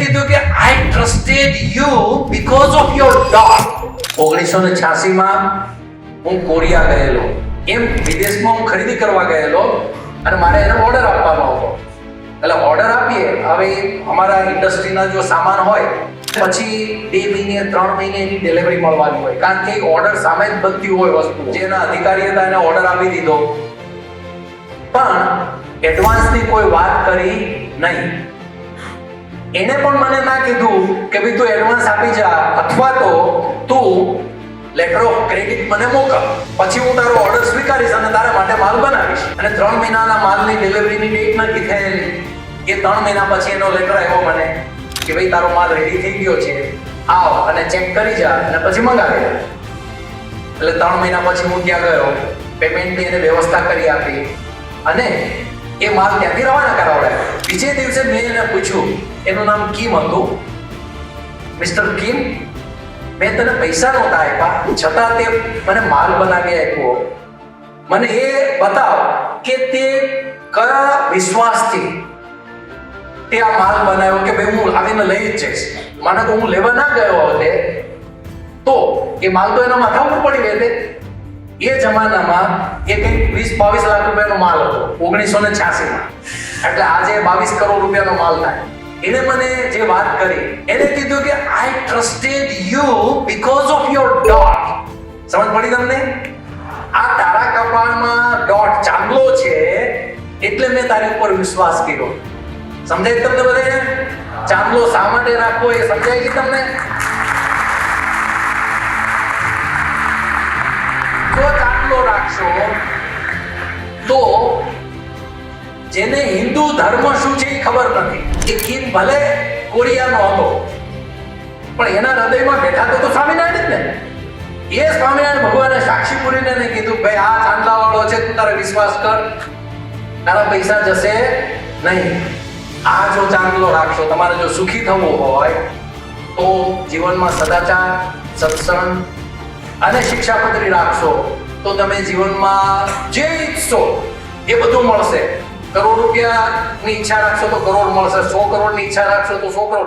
કીધું કે I trusted you because of your dot. 1986 માં હું કોરિયા ગયેલો. એમ વિદેશમાં હું ખરીદી કરવા ગયેલો અને મારે એને ઓર્ડર આપવાનો હતો. એટલે ઓર્ડર આપીએ, હવે અમારા ઇન્ડસ્ટ્રીના જો સામાન હોય પછી 2 મહિને 3 મહિને એની ડિલિવરી મળવાની હોય, કારણ કે ઓર્ડર સામે જ બનતી હોય વસ્તુ. જેના અધિકારી હતા એને ઓર્ડર આપી દીધો, પણ એડવાન્સની કોઈ વાત કરી નહીં. એને પણ મને ના કીધું કે ભાઈ તું એડવાન્સ આપી જા, અથવા તો તું લેટર ઓફ ક્રેડિટ મને મોકલ, પછી હું તારો ઓર્ડર સ્વીકારીશ અને તારા માટે માલ બનાવીશ. અને 3 મહિનાના માલની ડિલિવરીની ડેટ નક્કી થયેલી. એ 3 મહિના પછી એનો લેટર આવ્યો મને કે ભાઈ તારો માલ રેડી થઈ ગયો છે, આવ અને ચેક કરી જા અને પછી મંગાવી લે. એટલે 3 મહિના પછી હું ત્યાં ગયો, પેમેન્ટની એને વ્યવસ્થા કરી આપી અને એ માલ ત્યાંથી રવાના કરાવડાયો. બીજે દિવસે મેં એને પૂછ્યું, એનું નામ કિમ હતું. મિસ્ટર કિમ, મેં તને પૈસા નહોતા આપ્યા, છતાં તે મને માલ બનાવી આપ્યો. મને એ બતાવ કે તે કયા વિશ્વાસથી તે આ માલ બનાવ્યો કે ભાઈ હું આવીને લઈ જ જઈશ. મને તો હું લેવા ના ગયો હોતે તો એ માલ તો એના માથા ઉપર પડી રહેતે. એ જમાનામાં એ કંઈક 20-22 લાખ રૂપિયાનો માલ હતો 1986માં. એટલે આજે 22 કરોડ રૂપિયાનો માલ થાય. એને મને જે વાત કરી, એને કીધું કે I trusted you because of your dot. સમજ પડી તમને? આ તારા કપાળમાં ડોટ ચાંદલો છે એટલે મેં તારી ઉપર વિશ્વાસ કર્યો. સમજાય તમને બધાને? ચાંદલો શા માટે રાખવો એ સમજાય છે તમને? જો ચાંદલો રાખશો તો જેને હિન્દુ ધર્મ શું છે એ ખબર નથી. એ કિમ ભલે કોરિયાનો હતો પણ એના હૃદયમાં બેઠા તો સ્વામિનારાયણ જ ને. એ સ્વામિનારાયણ ભગવાને સાક્ષી પૂરીને એને કીધું ભાઈ આ ચાંદલાવાળો છે, તું તારે વિશ્વાસ કર, તારા પૈસા જશે નહીં. આ જો ચાંદલો રાખશો, તમારે જો સુખી થવું હોય તો જીવનમાં સદાચાર, સત્સંગ અને શિક્ષાપત્રી રાખશો તો તમે જીવનમાં જે ઈચ્છો એ બધું મળશે. કરોડ રૂપિયાની ઈચ્છા રાખશો તો કરોડ મળશે, 100 કરોડની ઈચ્છા રાખશો તો 100 કરોડ.